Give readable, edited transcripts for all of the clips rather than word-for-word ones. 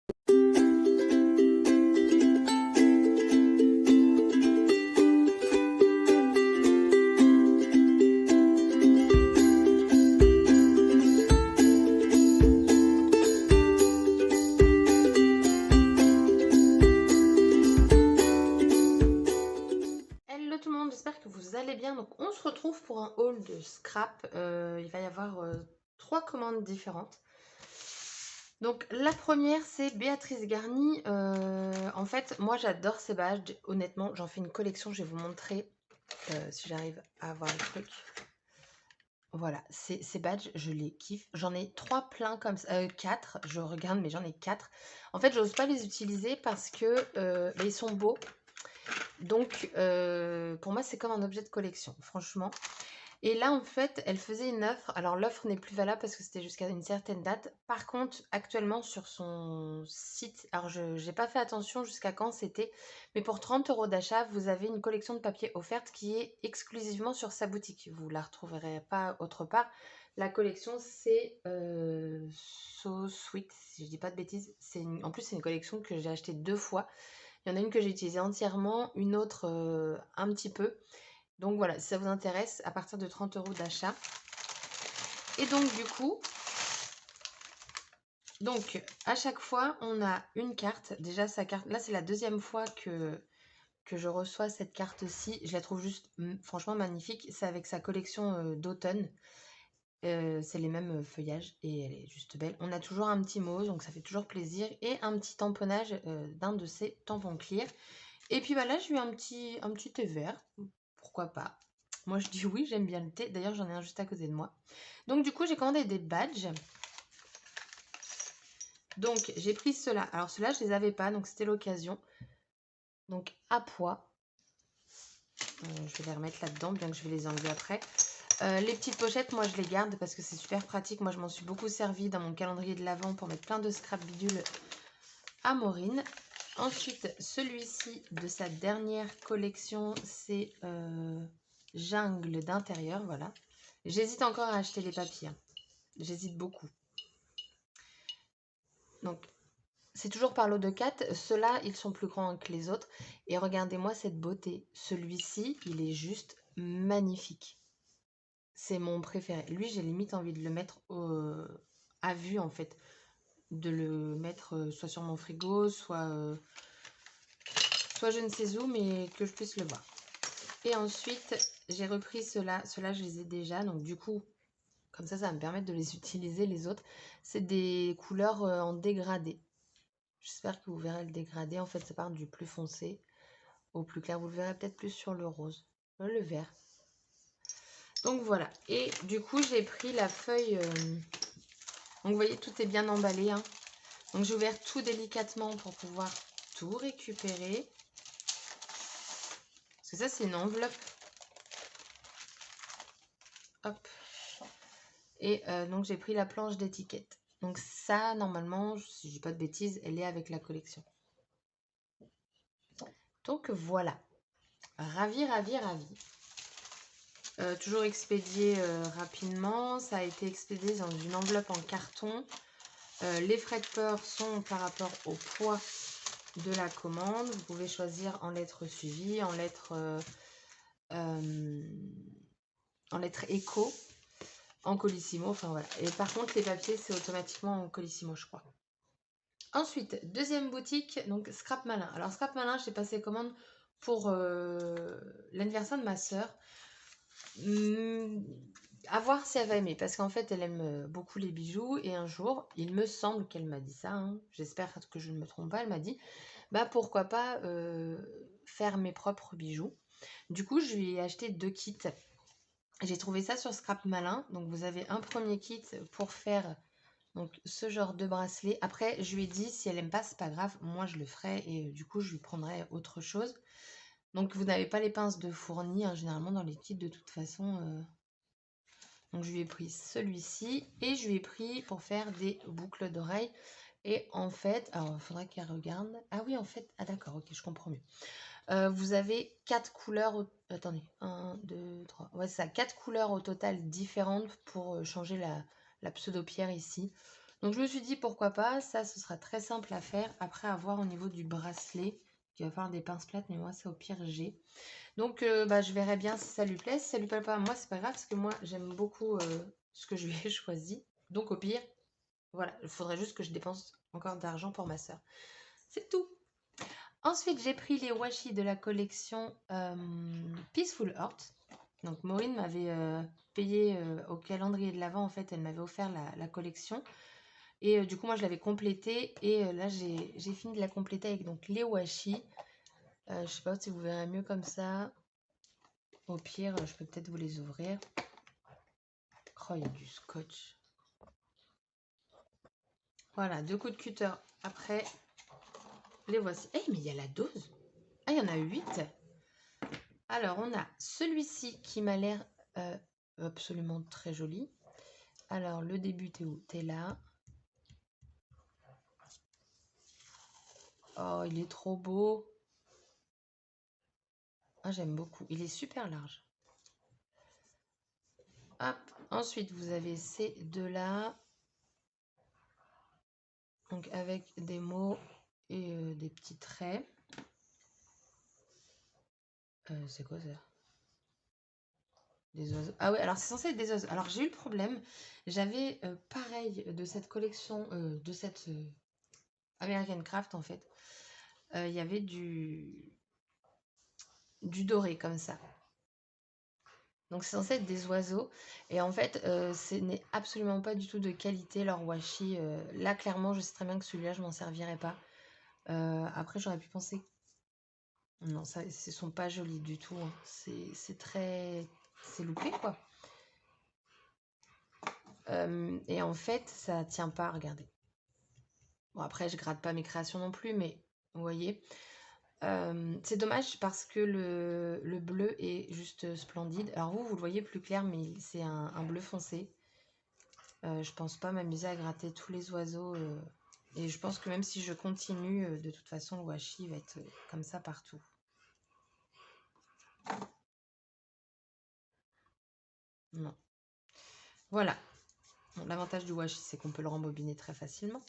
Hello tout le monde, j'espère que vous allez bien. Donc on se retrouve pour un haul de scrap. Il va y avoir 3 commandes différentes. Donc la première c'est Béatrice Garni. En fait moi j'adore ces badges. Honnêtement j'en fais une collection. Je vais vous montrer si j'arrive à avoir le truc. Voilà, ces badges, je les kiffe. J'en ai 3 pleins comme ça, 4, je regarde, mais j'en ai 4. En fait, j'ose pas les utiliser parce que bah, ils sont beaux. Donc, pour moi, c'est comme un objet de collection, franchement. Et là, en fait, elle faisait une offre. Alors, l'offre n'est plus valable parce que c'était jusqu'à une certaine date. Par contre, actuellement, sur son site, alors je n'ai pas fait attention jusqu'à quand c'était, mais pour 30 € d'achat, vous avez une collection de papier offerte qui est exclusivement sur sa boutique. Vous ne la retrouverez pas autre part. La collection, c'est So Sweet, si je dis pas de bêtises. En plus, c'est une collection que j'ai achetée 2 fois. Il y en a une que j'ai utilisée entièrement, une autre un petit peu. Donc voilà, si ça vous intéresse, à partir de 30 € d'achat. Et donc du coup, à chaque fois, on a une carte. Déjà, sa carte, là c'est la deuxième fois que je reçois cette carte-ci. Je la trouve juste franchement magnifique. C'est avec sa collection d'automne. C'est les mêmes feuillages et elle est juste belle. On a toujours un petit mot, donc ça fait toujours plaisir. Et un petit tamponnage d'un de ces tampons clear. Et puis voilà, j'ai eu un petit thé vert. Pourquoi pas? Moi, je dis oui, j'aime bien le thé. D'ailleurs, j'en ai un juste à côté de moi. Donc, du coup, j'ai commandé des badges. Donc, j'ai pris ceux-là. Alors, ceux-là, je les avais pas, donc c'était l'occasion. Donc, à poids. Je vais les remettre là-dedans, bien que je vais les enlever après. Les petites pochettes, moi, je les garde parce que c'est super pratique. Moi, je m'en suis beaucoup servi dans mon calendrier de l'Avent pour mettre plein de scrap bidules à Maureen. Ensuite, celui-ci de sa dernière collection, c'est Jungle d'intérieur, voilà. J'hésite encore à acheter les papiers. J'hésite beaucoup. Donc, c'est toujours par lot de 4. Ceux-là, ils sont plus grands que les autres. Et regardez-moi cette beauté. Celui-ci, il est juste magnifique. C'est mon préféré. Lui, j'ai limite envie de le mettre à vue, en fait. De le mettre soit sur mon frigo, soit je ne sais où, mais que je puisse le voir. Et ensuite, j'ai repris ceux-là. Ceux-là, je les ai déjà. Donc, du coup, comme ça va me permettre de les utiliser, les autres. C'est des couleurs en dégradé. J'espère que vous verrez le dégradé. En fait, ça part du plus foncé au plus clair. Vous le verrez peut-être plus sur le rose. Le vert. Donc, voilà. Et du coup, j'ai pris la feuille... Donc, vous voyez, tout est bien emballé. Hein. Donc, j'ai ouvert tout délicatement pour pouvoir tout récupérer. Parce que ça, c'est une enveloppe. Hop. Et donc, j'ai pris la planche d'étiquette. Donc, ça, normalement, si je dis pas de bêtises, elle est avec la collection. Donc, voilà. Ravi, ravi, ravi. Toujours expédié rapidement. Ça a été expédié dans une enveloppe en carton. Les frais de port sont par rapport au poids de la commande. Vous pouvez choisir en lettres suivies, en lettres éco, en colissimo. Enfin voilà. Et par contre, les papiers, c'est automatiquement en colissimo, je crois. Ensuite, deuxième boutique, donc Scrap Malin. Alors, Scrap Malin, j'ai passé commande pour l'anniversaire de ma soeur. À voir si elle va aimer, parce qu'en fait elle aime beaucoup les bijoux, et un jour, il me semble qu'elle m'a dit ça, hein, j'espère que je ne me trompe pas, elle m'a dit bah pourquoi pas faire mes propres bijoux. Du coup, je lui ai acheté 2 kits. J'ai trouvé ça sur Scrap Malin. Donc vous avez un premier kit pour faire donc ce genre de bracelet. Après, je lui ai dit si elle aime pas, c'est pas grave, moi je le ferai, et du coup je lui prendrai autre chose. Donc vous n'avez pas les pinces de fourni, hein, généralement dans les kits de toute façon. Donc je lui ai pris celui-ci et je lui ai pris pour faire des boucles d'oreilles. Et en fait, alors il faudrait qu'elle regarde. Ah oui, en fait, ah d'accord, ok, je comprends mieux. Vous avez 4 couleurs, attendez, 1, 2, 3, ouais c'est ça, 4 couleurs au total différentes pour changer la pseudo-pierre ici. Donc je me suis dit pourquoi pas, ça ce sera très simple à faire. Après à voir au niveau du bracelet, il va falloir des pinces plates, mais moi c'est au pire j'ai. Donc je verrai bien si ça lui plaît. Si ça lui plaît pas, moi c'est pas grave parce que moi j'aime beaucoup ce que je lui ai choisi. Donc au pire, voilà, il faudrait juste que je dépense encore d'argent pour ma soeur. C'est tout. Ensuite j'ai pris les washi de la collection Peaceful Heart. Donc Maureen m'avait payé au calendrier de l'Avent, en fait elle m'avait offert la collection. Et du coup moi je l'avais complétée et là j'ai fini de la compléter avec donc les washi. Je sais pas si vous verrez mieux comme ça. Au pire, je peux peut-être vous les ouvrir. Oh, il y a du scotch. Voilà, 2 coups de cutter. Après, les voici. Eh, mais il y a la dose. Ah, il y en a 8. Alors, on a celui-ci qui m'a l'air absolument très joli. Alors, le début, t'es où? T'es là. Oh, il est trop beau. Ah, j'aime beaucoup. Il est super large. Hop. Ensuite, vous avez ces deux-là. Donc, avec des mots et des petits traits. C'est quoi ça? Des oiseaux. Ah ouais, alors c'est censé être des oiseaux. Alors j'ai eu le problème. J'avais pareil de cette collection, de cette American Craft en fait. Il y avait du doré comme ça. Donc c'est censé être des oiseaux. Et en fait, ce n'est absolument pas du tout de qualité leur washi. Là, clairement, je sais très bien que celui-là, je m'en servirai pas. Après, j'aurais pu penser. Non, ça, ne sont pas jolis du tout. Hein. C'est très. C'est loupé quoi. Et en fait, ça tient pas, regardez. Bon, après, je gratte pas mes créations non plus, mais vous voyez. C'est dommage parce que le bleu est juste splendide. Alors vous le voyez plus clair, mais c'est un bleu foncé. Je pense pas m'amuser à gratter tous les oiseaux. Et je pense que même si je continue, de toute façon, le washi va être comme ça partout. Non. Voilà. Bon, l'avantage du washi, c'est qu'on peut le rembobiner très facilement.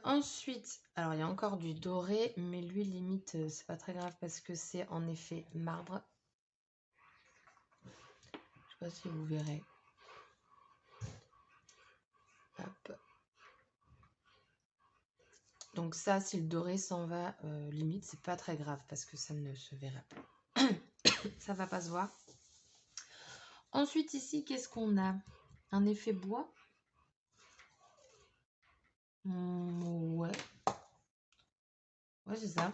Ensuite, alors il y a encore du doré, mais lui limite, c'est pas très grave parce que c'est en effet marbre. Je sais pas si vous verrez. Hop. Donc ça, si le doré s'en va, limite, c'est pas très grave parce que ça ne se verra pas. Ça va pas se voir. Ensuite ici, qu'est-ce qu'on a? Un effet bois. Ouais. Ouais, c'est ça.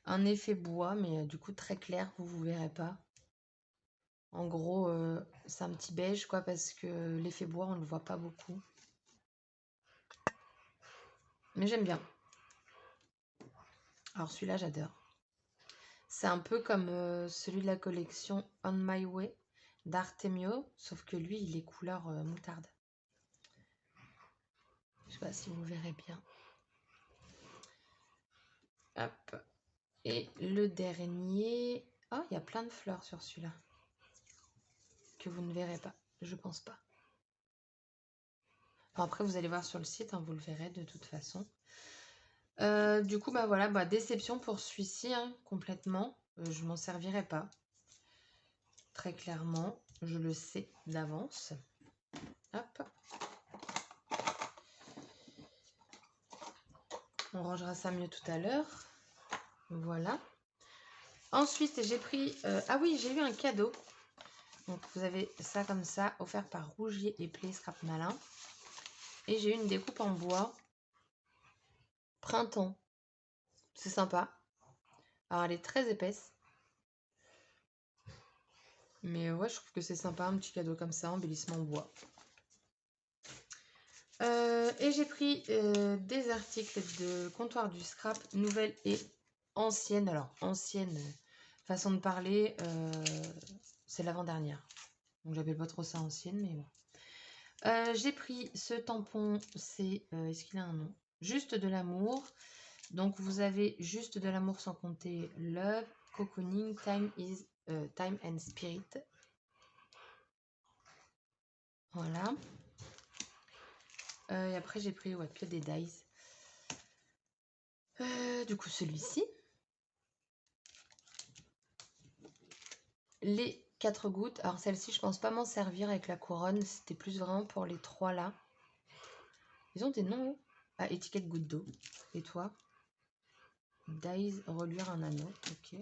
Un effet bois, mais du coup très clair, vous verrez pas. En gros, c'est un petit beige, quoi, parce que l'effet bois, on le voit pas beaucoup. Mais j'aime bien. Alors celui-là, j'adore. C'est un peu comme celui de la collection On My Way d'Artemio, sauf que lui, il est couleur moutarde. Je sais pas si vous verrez bien. Hop. Et le dernier... Oh, il y a plein de fleurs sur celui-là. Que vous ne verrez pas. Je pense pas. Enfin, après, vous allez voir sur le site, hein, vous le verrez de toute façon. Du coup, voilà, déception pour celui-ci, hein, complètement. Je m'en servirai pas. Très clairement, je le sais d'avance. Hop. On rangera ça mieux tout à l'heure. Voilà. Ensuite, j'ai pris... ah oui, j'ai eu un cadeau. Donc, vous avez ça comme ça, offert par Rougier et Play Scrap Malin. Et j'ai eu une découpe en bois. Printemps. C'est sympa. Alors, elle est très épaisse. Mais ouais, je trouve que c'est sympa, un petit cadeau comme ça, embellissement en bois. Et j'ai pris des articles de comptoir du scrap, nouvelle et ancienne. Alors, ancienne façon de parler, c'est l'avant-dernière. Donc, j'appelle pas trop ça ancienne, mais bon. J'ai pris ce tampon, c'est... est-ce qu'il a un nom? Juste de l'amour. Donc, vous avez juste de l'amour sans compter love, cocooning, time and spirit. Voilà. Et après, j'ai pris ouais, que des dies. Du coup, celui-ci. Les 4 gouttes. Alors, celle-ci, je pense pas m'en servir avec la couronne. C'était plus vraiment pour les 3 là. Ils ont des noms. Hein. Ah, étiquette goutte d'eau. Et toi? Dies, reluire un anneau. Ok.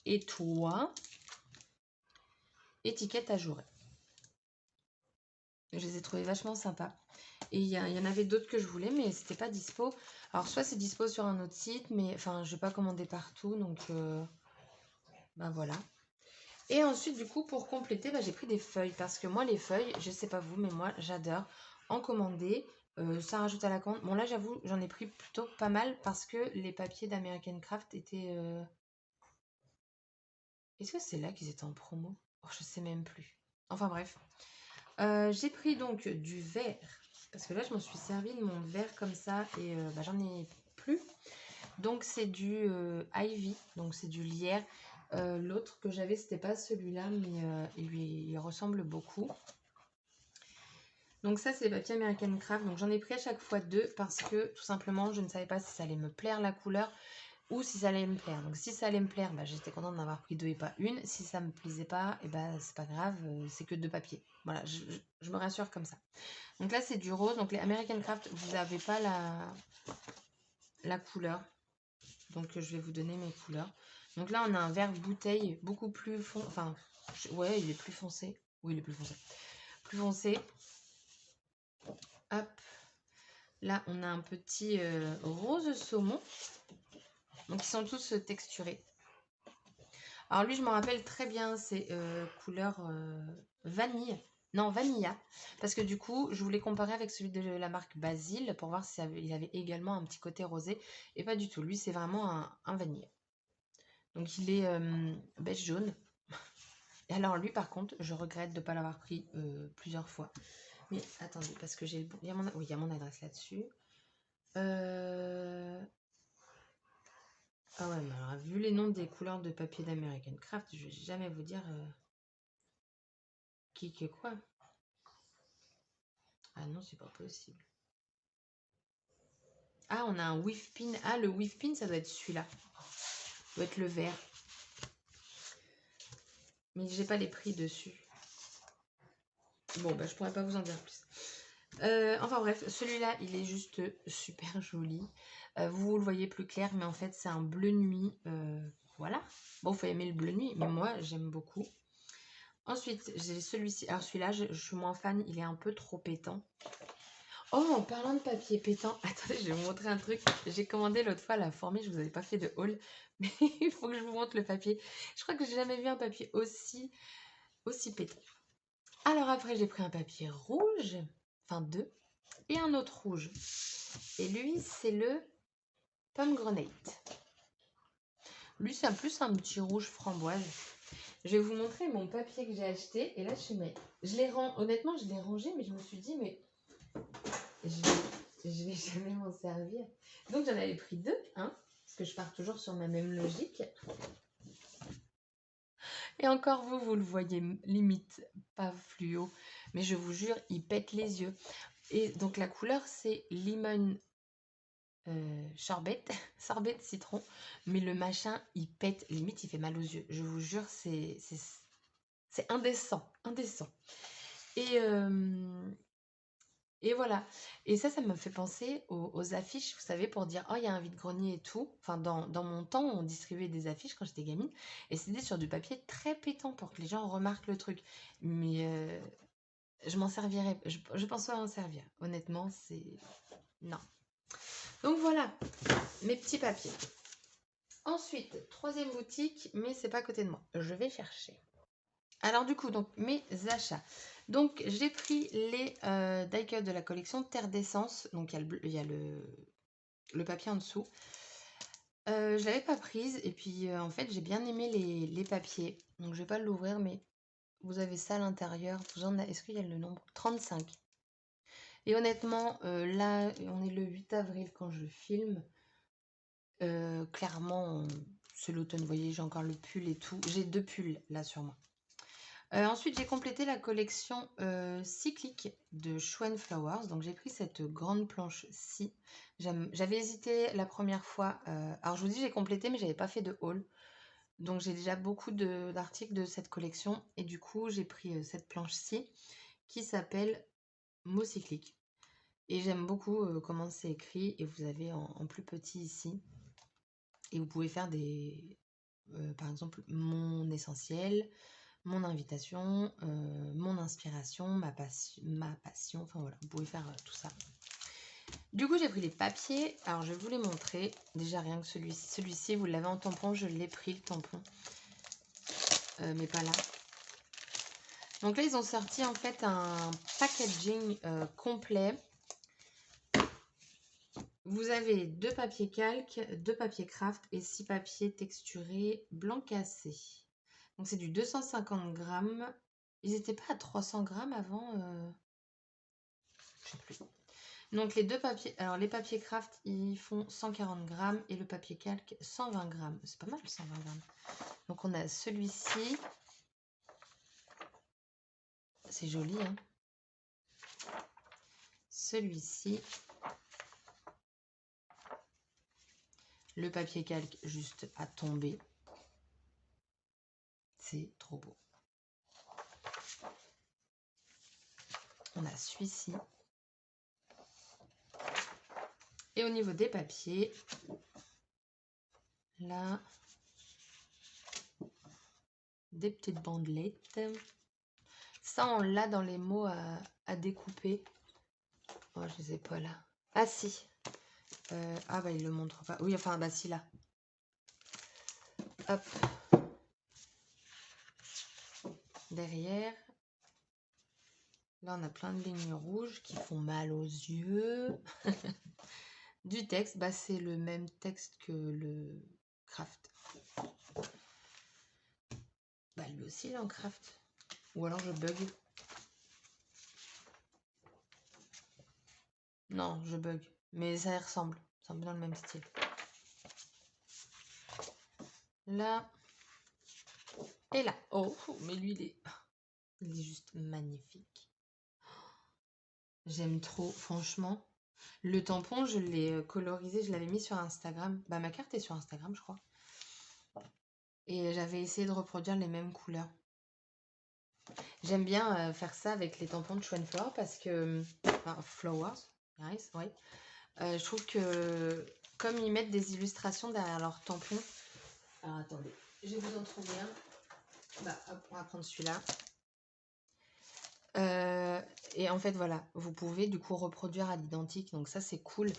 Et toi? Étiquette ajourée. Je les ai trouvés vachement sympas. Et il y en avait d'autres que je voulais, mais c'était pas dispo. Alors, soit c'est dispo sur un autre site, mais enfin, je vais pas commander partout, donc ben voilà. Et ensuite, du coup, pour compléter, j'ai pris des feuilles. Parce que moi, les feuilles, je sais pas vous, mais moi, j'adore en commander. Ça rajoute à la commande. Bon, là, j'avoue, j'en ai pris plutôt pas mal parce que les papiers d'American Craft étaient... Est-ce que c'est là qu'ils étaient en promo? Oh, je sais même plus. Enfin, bref. J'ai pris donc du verre. Parce que là, je m'en suis servi de mon verre comme ça et j'en ai plus. Donc, c'est du Ivy. Donc, c'est du lierre. L'autre que j'avais, c'était pas celui-là, mais il ressemble beaucoup. Donc ça, c'est les papiers American Craft. Donc j'en ai pris à chaque fois 2 parce que tout simplement, je ne savais pas si ça allait me plaire la couleur ou si ça allait me plaire. Donc si ça allait me plaire, j'étais contente d'en avoir pris 2 et pas une. Si ça me plaisait pas, et c'est pas grave, c'est que 2 papiers. Voilà, je me rassure comme ça. Donc là, c'est du rose. Donc les American Craft, vous n'avez pas la couleur. Donc je vais vous donner mes couleurs. Donc là, on a un vert bouteille beaucoup plus foncé. Enfin, ouais, il est plus foncé. Oui, il est plus foncé. Plus foncé. Hop. Là, on a un petit rose saumon. Donc, ils sont tous texturés. Alors, lui, je m'en rappelle très bien. C'est couleur vanille. Non, vanilla. Parce que du coup, je voulais comparer avec celui de la marque Basile pour voir s'il il avait également un petit côté rosé. Et pas du tout. Lui, c'est vraiment un vanille. Donc, il est beige jaune. Et alors, lui, par contre, je regrette de ne pas l'avoir pris plusieurs fois. Mais attendez, parce que j'ai le bon... Oui, il y a mon adresse là-dessus. Ah ouais, mais alors, vu les noms des couleurs de papier d'American Craft, je vais jamais vous dire qui est quoi. Ah non, c'est pas possible. Ah, on a un whiff pin. Ah, le whiff pin, ça doit être celui-là. Ça doit être le vert. Mais j'ai pas les prix dessus. Bon, je pourrais pas vous en dire plus. Enfin bref, celui-là, il est juste super joli. Vous le voyez plus clair, mais en fait, c'est un bleu nuit. Voilà. Bon, faut aimer le bleu nuit, mais moi, j'aime beaucoup. Ensuite, j'ai celui-ci. Alors celui-là, je suis moins fan, il est un peu trop pétant. Oh, en parlant de papier pétant, attendez, je vais vous montrer un truc. J'ai commandé l'autre fois la fourmi, je vous avais pas fait de haul, mais il faut que je vous montre le papier. Je crois que j'ai jamais vu un papier aussi pétant. Alors après, j'ai pris un papier rouge, enfin 2, et un autre rouge. Et lui, c'est le pomegranate. Lui, c'est plus un petit rouge framboise. Je vais vous montrer mon papier que j'ai acheté. Et là, honnêtement, je l'ai rangé, mais je me suis dit, mais je vais jamais m'en servir. Donc, j'en avais pris 2, hein, parce que je pars toujours sur ma même logique. Et encore vous le voyez limite pas fluo, mais je vous jure, il pète les yeux. Et donc, la couleur, c'est lemon sorbet de citron, mais le machin il pète, limite il fait mal aux yeux, je vous jure, c'est indécent et voilà. Et ça me fait penser aux affiches, vous savez, pour dire oh il y a un vide-grenier et tout. Enfin dans mon temps on distribuait des affiches quand j'étais gamine et c'était sur du papier très pétant pour que les gens remarquent le truc, mais je m'en servirais, je pense pas m'en servir, honnêtement, c'est non. Donc voilà mes petits papiers. Ensuite, troisième boutique, mais c'est pas à côté de moi. Je vais chercher. Alors du coup, donc mes achats. Donc j'ai pris les die cut de la collection Terre d'essence. Donc il y a le papier en dessous. Je l'avais pas prise et puis en fait j'ai bien aimé les papiers. Donc je vais pas l'ouvrir, mais vous avez ça à l'intérieur. Est-ce qu'il y a le nombre? 35. Et honnêtement, là on est le 8 avril quand je filme. Clairement, c'est l'automne, vous voyez, j'ai encore le pull et tout. J'ai 2 pulls là sur moi. Ensuite, j'ai complété la collection cyclique de Schwen Flowers. Donc, j'ai pris cette grande planche-ci. J'avais hésité la première fois. Alors, je vous dis, j'ai complété, mais j'avais pas fait de haul. Donc, j'ai déjà beaucoup d'articles de cette collection. Et du coup, j'ai pris cette planche-ci qui s'appelle Mots cycliques. Et j'aime beaucoup comment c'est écrit. Et vous avez en plus petit ici. Et vous pouvez faire par exemple, mon essentiel, mon invitation, mon inspiration, ma passion, enfin voilà, vous pouvez faire tout ça. Du coup, j'ai pris les papiers, alors je vais vous les montrer. Déjà, rien que celui-ci, vous l'avez en tampon, je l'ai pris le tampon, mais pas là. Donc là, ils ont sorti en fait un packaging complet. Vous avez 2 papiers calque, 2 papiers craft et 6 papiers texturés blanc cassé. Donc c'est du 250 grammes. Ils n'étaient pas à 300 grammes avant je sais plus. Donc les 2 papiers, alors les papiers craft ils font 140 grammes et le papier calque 120 grammes. C'est pas mal 120 grammes. Donc on a celui-ci. C'est joli hein. Celui-ci. Le papier calque juste à tomber. C'est trop beau. On a celui-ci. Et au niveau des papiers, là, des petites bandelettes. Ça, on l'a dans les mots à découper. Oh, je les ai pas là. Ah si. Ah bah il le montre pas. Oui, enfin bah si là. Hop. Derrière. Là, on a plein de lignes rouges qui font mal aux yeux. Du texte, bah c'est le même texte que le craft. Bah lui aussi, il est en craft. Ou alors je bug. Non, je bug. Mais ça y ressemble. C'est un peu dans le même style. Là. Et là. Oh, mais lui, il est juste magnifique. J'aime trop, franchement. Le tampon, je l'ai colorisé, je l'avais mis sur Instagram. Bah, ma carte est sur Instagram, je crois. Et j'avais essayé de reproduire les mêmes couleurs. J'aime bien faire ça avec les tampons de Schwen Flower parce que... Enfin, Flowers, nice, oui. Je trouve que comme ils mettent des illustrations derrière leurs tampons... Alors, attendez, je vais vous en trouver un. Bah, hop, on va prendre celui-là. Et en fait, voilà, vous pouvez du coup reproduire à l'identique. Donc ça, c'est cool.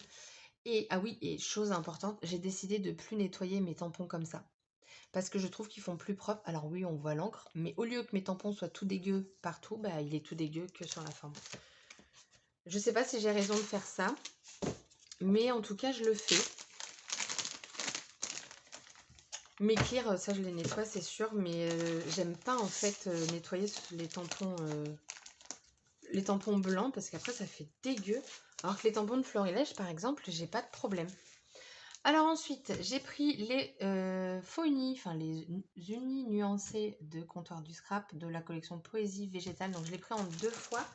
Et, ah oui, et chose importante, j'ai décidé de plus nettoyer mes tampons comme ça. Parce que je trouve qu'ils font plus propre. Alors oui, on voit l'encre, mais au lieu que mes tampons soient tout dégueux partout, bah il est tout dégueu que sur la forme. Je sais pas si j'ai raison de faire ça, mais en tout cas, je le fais. Mes clears, ça je les nettoie, c'est sûr, mais j'aime pas en fait nettoyer les tampons blancs parce qu'après ça fait dégueu. Alors que les tampons de Florilège, par exemple, j'ai pas de problème. Alors ensuite, j'ai pris les faux unis, enfin les unis nuancés de Comptoir du Scrap de la collection Poésie Végétale. Donc je l'ai pris en 2 fois.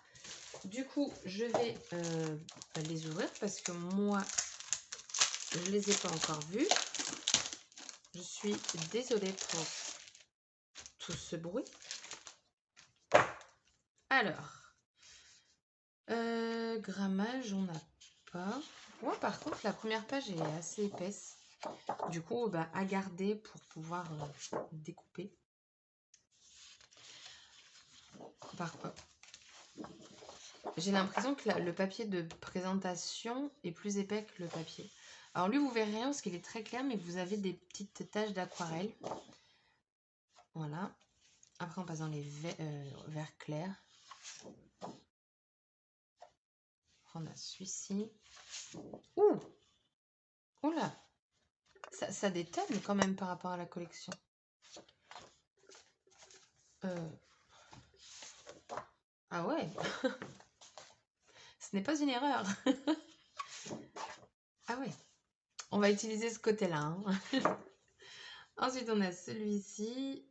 Du coup, je vais les ouvrir parce que moi, je les ai pas encore vus. Je suis désolée pour tout ce bruit. Alors, grammage, on n'a pas. Ouais, par contre, la première page est assez épaisse. Du coup, bah, à garder pour pouvoir découper. J'ai l'impression que le papier de présentation est plus épais que le papier. Alors lui, vous verrez rien parce qu'il est très clair, mais vous avez des petites taches d'aquarelle. Voilà. Après, on passe dans les verts clairs. On a celui-ci. Ouh! Oula! Ça détonne quand même par rapport à la collection. Ah ouais! Ce n'est pas une erreur. Ah ouais. On va utiliser ce côté-là. Hein. Ensuite, on a celui-ci.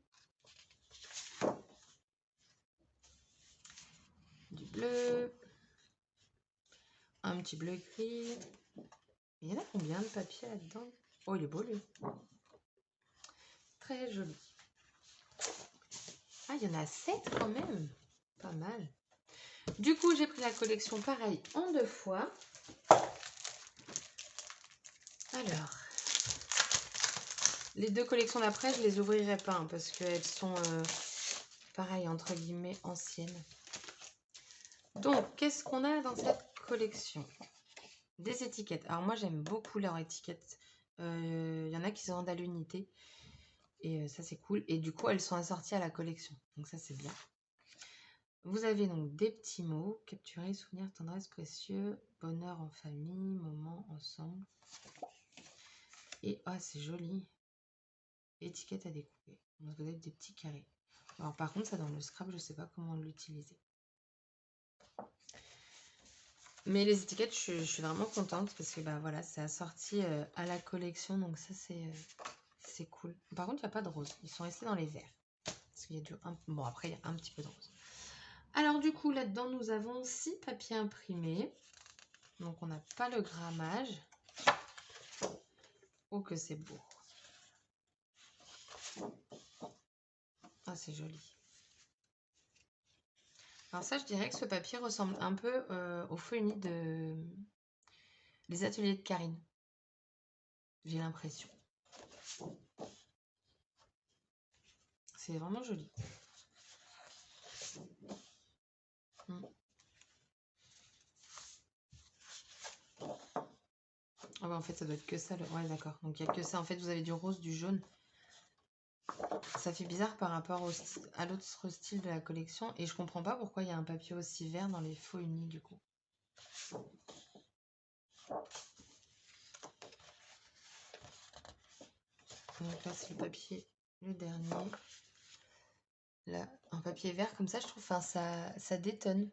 du bleu, un petit bleu gris. Il y en a combien de papier là-dedans? Oh, il est beau lui. Très joli. Ah, il y en a 7 quand même. Pas mal. Du coup, j'ai pris la collection pareil en 2 fois. Alors, les 2 collections d'après, je les ouvrirai pas hein, parce qu'elles sont pareil entre guillemets anciennes. Donc, qu'est-ce qu'on a dans cette collection? Des étiquettes. Alors moi, j'aime beaucoup leurs étiquettes. Il y en a qui se vendent à l'unité. Et ça, c'est cool. Et du coup, elles sont assorties à la collection. Donc ça, c'est bien. Vous avez donc des petits mots. Capturer, souvenir, tendresse, précieux, bonheur en famille, moment ensemble. Et ah, c'est joli. Étiquette à découper. Donc vous avez des petits carrés. Alors par contre, ça dans le scrap, je sais pas comment l'utiliser. Mais les étiquettes, je suis vraiment contente parce que bah voilà, c'est assorti à la collection. Donc ça, c'est cool. Par contre, il n'y a pas de rose. Ils sont restés dans les verts. Parce qu'il y a du... Bon, après, il y a un petit peu de rose. Alors du coup, là-dedans, nous avons 6 papiers imprimés. Donc on n'a pas le grammage. Oh, que c'est beau. Ah, c'est joli. Alors ça, je dirais que ce papier ressemble un peu aux feuilles unies des ateliers de Karine. J'ai l'impression. C'est vraiment joli. Ah bah en fait, ça doit être que ça. Ouais, d'accord. Donc il n'y a que ça. En fait, vous avez du rose, du jaune. Ça fait bizarre par rapport à l'autre style de la collection. Et je comprends pas pourquoi il y a un papier aussi vert dans les faux unis, du coup. Donc là, c'est le papier, le dernier. Là, un papier vert comme ça, je trouve, enfin, ça détonne.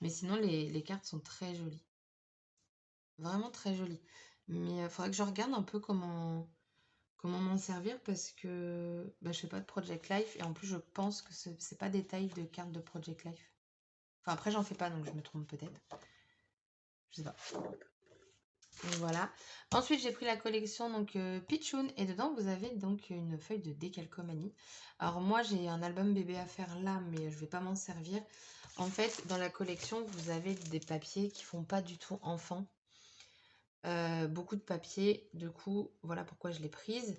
Mais sinon, les cartes sont très jolies. Vraiment très jolies. Mais il faudrait que je regarde un peu comment m'en servir parce que bah, je fais pas de Project Life et en plus, je pense que c'est pas des tailles de cartes de Project Life. Enfin, après, j'en fais pas, donc je me trompe peut-être. Je sais pas. Donc voilà. Ensuite, j'ai pris la collection donc Pitchoun et dedans, vous avez donc une feuille de décalcomanie. Alors moi, j'ai un album bébé à faire là, mais je vais pas m'en servir. En fait, dans la collection, vous avez des papiers qui font pas du tout enfant. Beaucoup de papiers, du coup, voilà pourquoi je l'ai prise.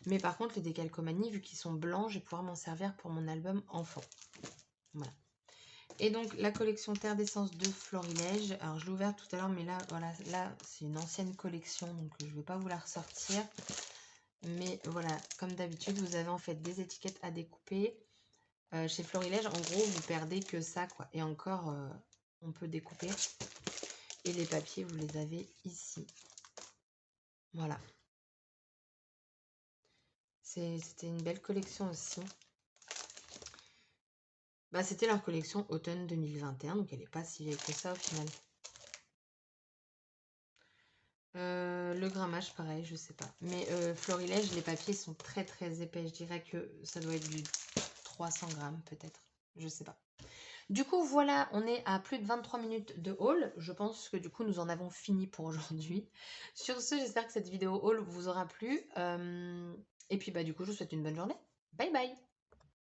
Mais par contre, les décalcomanies, vu qu'ils sont blancs, je vais pouvoir m'en servir pour mon album enfant. Voilà. Et donc, la collection Terre d'essence de Florilège. Alors, je l'ai ouverte tout à l'heure, mais là, voilà, là, c'est une ancienne collection, donc je ne vais pas vous la ressortir. Mais voilà, comme d'habitude, vous avez en fait des étiquettes à découper. Chez Florilège, en gros, vous perdez que ça, quoi. Et encore, on peut découper. Et les papiers, vous les avez ici. Voilà. C'était une belle collection aussi. Bah, c'était leur collection automne 2021, donc elle n'est pas si vieille que ça au final. Le grammage, pareil, je sais pas. Mais Florilège, les papiers sont très très épais. Je dirais que ça doit être du 300 grammes peut-être. Je sais pas. Du coup, voilà, on est à plus de 23 minutes de haul. Je pense que du coup, nous en avons fini pour aujourd'hui. Sur ce, j'espère que cette vidéo haul vous aura plu. Et puis, bah, du coup, je vous souhaite une bonne journée. Bye bye!